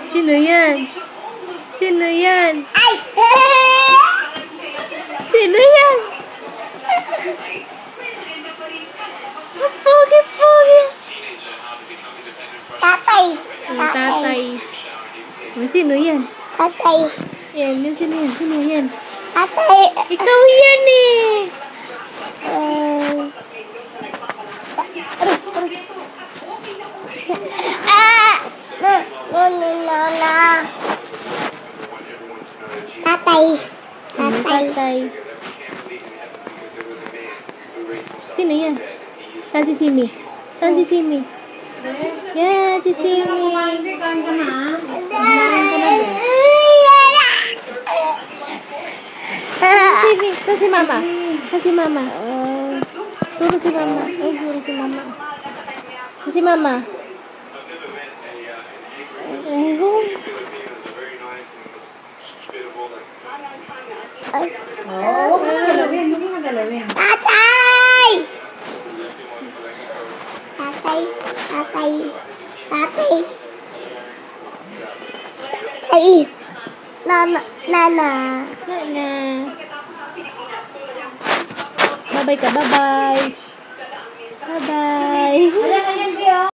Sino yan? Sino yan? Ay! Sino yan? Pogi-pogi. Tatay. Ang tatay. Sino yan? Tatay. Yan, sino yan? Sino yan? Tatay. Ikaw yan eh. Tatay. Tatay. Sino yan? Saan si Simi? Saan si Simi? Yan, si Simi. Simi, saan si Mama? Saan si Mama? Turo si Mama. Ay, turo si Mama. Saan si Mama? Huwag mo na galawin. Tatay! Tatay. Tatay. Tatay. Tatay. Nana. Nana. Nana. Bye-bye ka, bye-bye. Bye-bye.